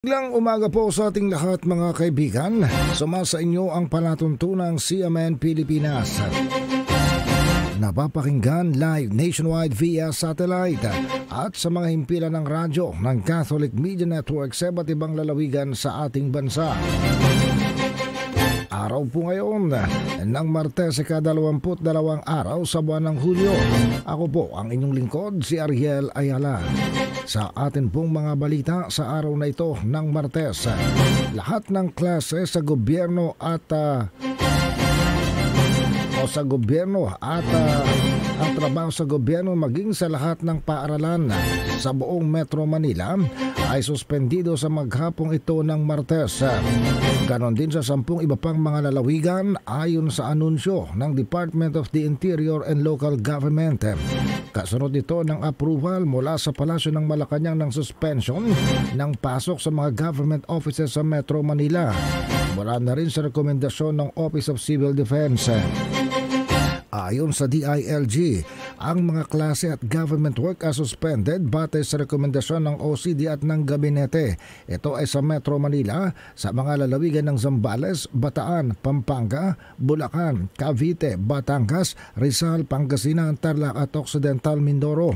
Magandang umaga po sa ating lahat mga kaibigan. Sumasa inyo ang palatuntunang CMN Pilipinas. Napapakinggan live nationwide via satellite at sa mga himpilan ng radyo ng Catholic Media Network sa iba't ibang lalawigan sa ating bansa. Araw po ngayon ng Martes, ika-22 araw sa buwan ng Hulyo. Ako po ang inyong lingkod, si Ariel Ayala. Sa atin pong mga balita sa araw na ito ng Martes, lahat ng klase sa gobyerno at ang trabaho sa gobyerno maging sa lahat ng paaralan sa buong Metro Manila ay suspendido sa maghapong ito ng Martes. Ganon din sa 10 iba pang mga lalawigan ayon sa anunsyo ng Department of the Interior and Local Government. Kasunod ito ng approval mula sa Palasyo ng Malacanang ng suspension ng pasok sa mga government offices sa Metro Manila. Mula na rin sa rekomendasyon ng Office of Civil Defense. Ayon sa DILG, ang mga klase at government work ay suspended batay sa rekomendasyon ng OCD at ng Gabinete. Ito ay sa Metro Manila, sa mga lalawigan ng Zambales, Bataan, Pampanga, Bulacan, Cavite, Batangas, Rizal, Pangasinan, Tarlac at Occidental Mindoro.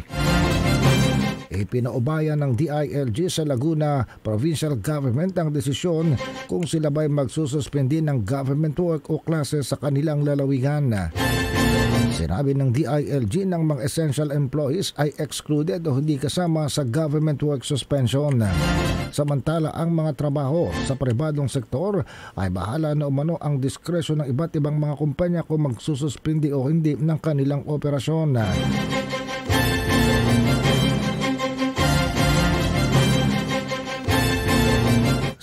Ipinaubaya ng DILG sa Laguna Provincial Government ang desisyon kung sila ba'y magsususpindi ng government work o klase sa kanilang lalawigan. Sinabi ng DILG ng mga essential employees ay excluded o hindi kasama sa government work suspension. Samantala, ang mga trabaho sa pribadong sektor ay bahala na umano ang diskresyon ng iba't ibang mga kumpanya kung magsususpindi o hindi ng kanilang operasyon.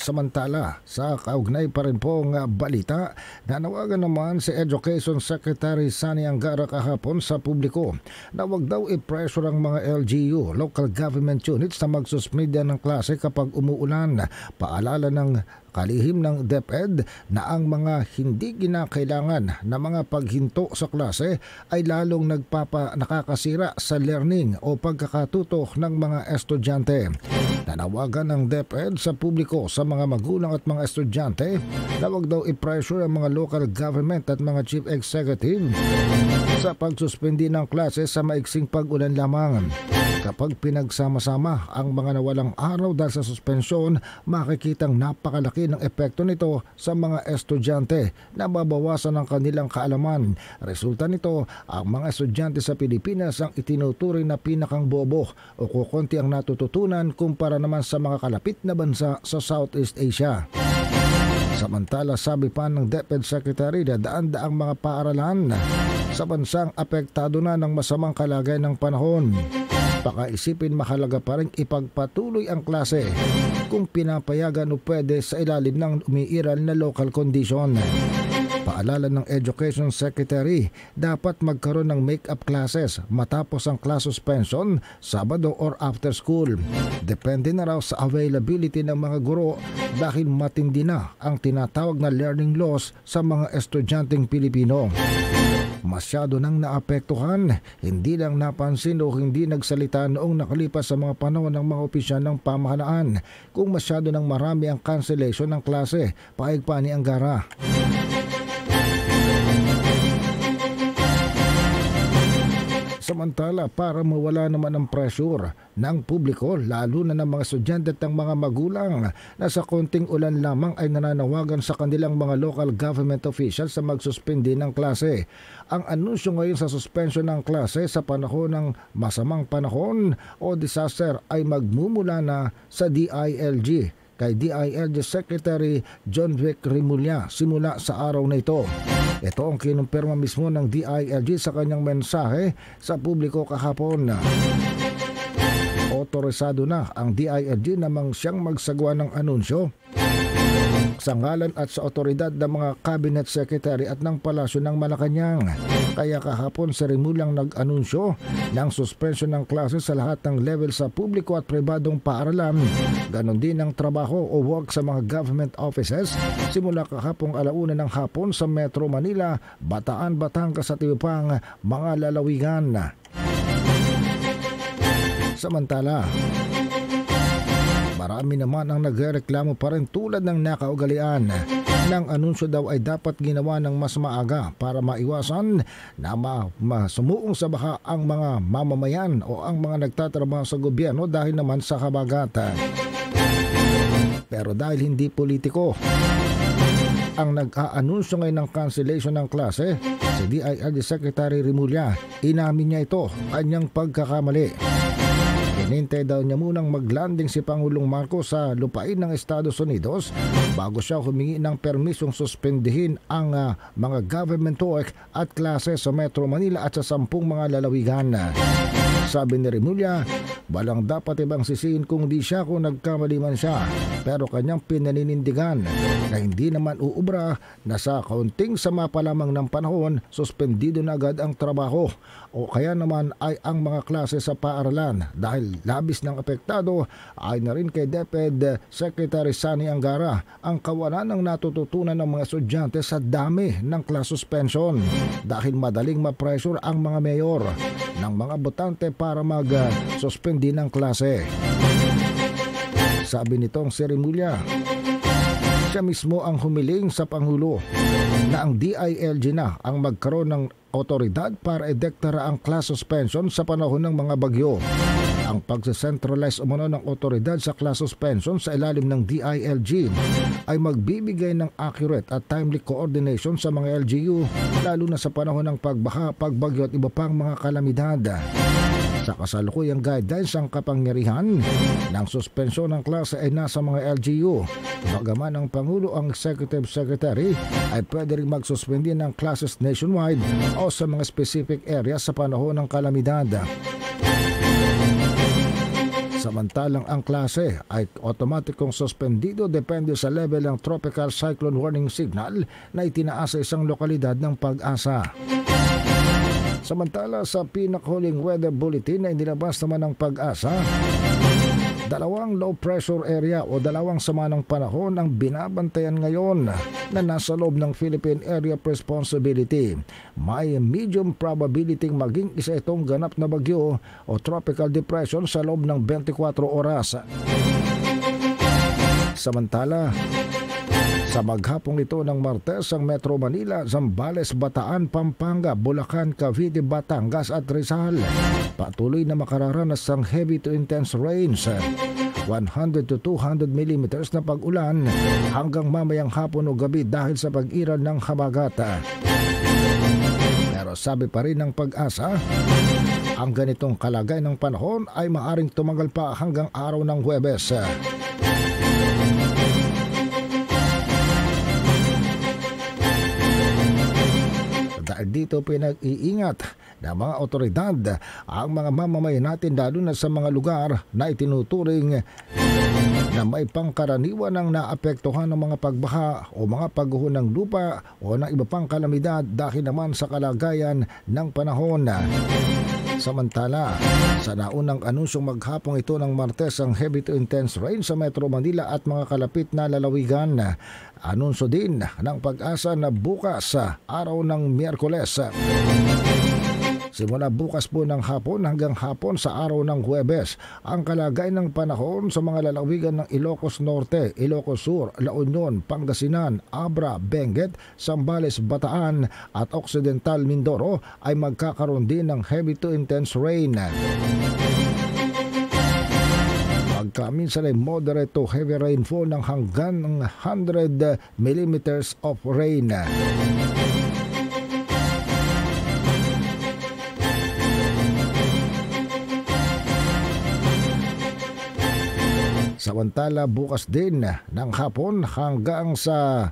Samantala, sa kaugnay pa rin pong balita, nanawagan naman si Education Secretary Sani Angara kahapon sa publiko na wag daw i-pressure ang mga LGU, local government units, na magsuspendya ng klase kapag umuulan. Paalala ng kalihim ng DepEd na ang mga hindi kinakailangan na mga paghinto sa klase ay lalong nakakasira sa learning o pagkakatuto ng mga estudyante. Nanawagan ng DepEd sa publiko sa mga magulang at mga estudyante na wag daw i-pressure ang mga local government at mga chief executive sa pagsuspendi ng klase sa maiksing pag-ulan lamang. Kapag pinagsama-sama ang mga nawalang araw dahil sa suspensyon, makikitang napakalaki ng epekto nito sa mga estudyante na babawasan ang kanilang kaalaman. Resulta nito, ang mga estudyante sa Pilipinas ang itinuturing na pinakang bobo o kukunti ang natututunan kumpara naman sa mga kalapit na bansa sa Southeast Asia. Samantala, sabi pa ng DepEd Secretary na daan-daang mga paaralan sa bansang apektado na ng masamang kalagayan ng panahon. Pakaisipin, mahalaga pa rin ipagpatuloy ang klase kung pinapayagan o pwede sa ilalim ng umiiral na local condition. Paalala ng Education Secretary, dapat magkaroon ng make-up classes matapos ang class suspension, Sabado or after school. Depende na raw sa availability ng mga guro dahil matindi na ang tinatawag na learning loss sa mga estudyanteng Pilipino. Masyado nang naapektuhan, hindi lang napansin o hindi nagsalita noong nakalipas sa mga panahon ng mga opisyal ng pamahalaan. Kung masyado nang marami ang cancellation ng klase, paig pa ni Angara. Samantala, para mawala naman ang pressure ng publiko, lalo na ng mga estudyante at ng mga magulang na sa konting ulan lamang ay nananawagan sa kanilang mga local government officials sa magsuspindi ng klase. Ang anunsyo ngayon sa suspension ng klase sa panahon ng masamang panahon o disaster ay magmumula na sa DILG. Kay DILG Secretary John Vic Rimulya simula sa araw na ito. Ito ang kinumpirma mismo ng DILG sa kanyang mensahe sa publiko kahapon. Otorisado na ang DILG namang siyang magsagawa ng anunsyo sa ngalan at sa otoridad ng mga cabinet secretary at ng Palasyo ng Malacanang. Kaya kahapon sa Remulang nag-anunsyo ng suspension ng klase sa lahat ng level sa publiko at pribadong paaralan. Ganon din ang trabaho o work sa mga government offices simula kahapong 1:00 ng hapon sa Metro Manila, Bataan, Batangas at iba pang mga lalawigan. Samantala, Marami naman ang nagrereklamo pa rin tulad ng nakaugalian. Ng anunsyo daw ay dapat ginawa ng mas maaga para maiwasan na masumuong sa baha ang mga mamamayan o ang mga nagtatrabaho sa gobyerno dahil naman sa kabagatan. Pero dahil hindi politiko ang nag-aanunsyo ngayon ng cancellation ng klase, si DILG Secretary Remulla, inamin niya ito, kanyang pagkakamali. Hinintay daw niya munang maglanding si Pangulong Marcos sa lupain ng Estados Unidos bago siya humingi ng permisyong suspendihin ang mga government work at klase sa Metro Manila at sa 10 mga lalawigan. Sabi ni Remulla, walang dapat ibang sisihin kung di siya kung nagkamali man siya, pero kanyang pinaninindigan na hindi naman uubra na sa kaunting sama pa lamang ng panahon, suspendido na agad ang trabaho o kaya naman ay ang mga klase sa paaralan dahil labis ng apektado ay na rin kay DepEd Secretary Sani Angara ang kawalan ng natututunan ng mga estudyante sa dami ng class suspension dahil madaling ma-pressure ang mga mayor ng mga botante para mag-suspendi ng klase. Sabi nitong si Remulla, siya mismo ang humiling sa Pangulo na ang DILG na ang magkaroon ng otoridad para idektara ang class suspension sa panahon ng mga bagyo. Ang pagsacentralize umano ng otoridad sa class suspension sa ilalim ng DILG ay magbibigay ng accurate at timely coordination sa mga LGU lalo na sa panahon ng pagbaha, pagbagyo at iba pang mga kalamidad. Sa kasalukuyang guidelines, ang kapangyarihan ng suspensyon ng klase ay nasa mga LGU. Bagaman ang Pangulo ang Executive Secretary ay pwede rin magsuspendi ng classes nationwide o sa mga specific areas sa panahon ng kalamidad. Samantalang ang klase ay otomatikong suspendido depende sa level ng tropical cyclone warning signal na itinaas sa isang lokalidad ng Pag-asa. Samantala sa pinakahuling weather bulletin na inilabas naman ng Pag-asa, dalawang low pressure area o dalawang sama ng panahon ang binabantayan ngayon na nasa loob ng Philippine Area of Responsibility. May medium probability maging isa itong ganap na bagyo o tropical depression sa loob ng 24 oras. Samantala, sa maghapong ito ng Martes, ang Metro Manila, Zambales, Bataan, Pampanga, Bulacan, Cavite, Batangas at Rizal patuloy na makararanas ng heavy to intense rains, 100 to 200 millimeters na pag-ulan hanggang mamayang hapon o gabi dahil sa pag-iral ng habagat. Pero sabi pa rin ng Pag-asa, ang ganitong kalagay ng panahon ay maaring tumagal pa hanggang araw ng Huwebes. Dahil dito pinag-iingat ng mga otoridad ang mga mamamayan natin lalo na sa mga lugar na itinuturing na may pangkaraniwan ng naapektuhan ng mga pagbaha o mga pagguho ng lupa o ng iba pang kalamidad dahil naman sa kalagayan ng panahon. Samantala, sa naunang anunsyong maghapong ito ng Martes ang heavy to intense rain sa Metro Manila at mga kalapit na lalawigan. Anunsyo din ng Pag-asa na bukas araw ng Miyerkules. Simula bukas po ng hapon hanggang hapon sa araw ng Huwebes, ang kalagayan ng panahon sa mga lalawigan ng Ilocos Norte, Ilocos Sur, La Union, Pangasinan, Abra, Benguet, Zambales, Bataan at Occidental Mindoro ay magkakaroon din ng heavy to intense rain. Minsan ay moderate to heavy rainfall ng hanggang 100 millimeters of rain. Samantala bukas din ng hapon hanggang sa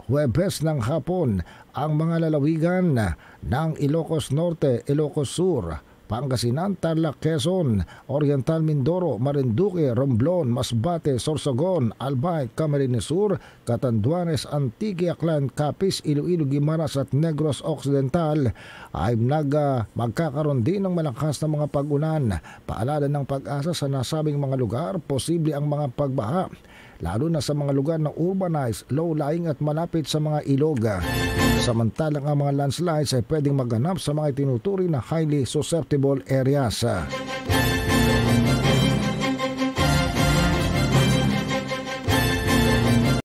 Huwebes ng hapon ang mga lalawigan ng Ilocos Norte, Ilocos Sur, Pangasinan, Tarlac, Quezon, Oriental Mindoro, Marinduque, Romblon, Masbate, Sorsogon, Albay, Camarines Sur, Catanduanes, Antique, Aklan, Capiz, Iloilo, Guimaras at Negros Occidental ay magkakaroon din ng malakas na mga pag-ulan. Paalala ng Pag-asa sa nasabing mga lugar, posible ang mga pagbaha, lalo na sa mga lugar na urbanized, low-lying at malapit sa mga ilog. Samantalang ang mga landslides ay pwedeng maganap sa mga tinuturing na highly susceptible areas.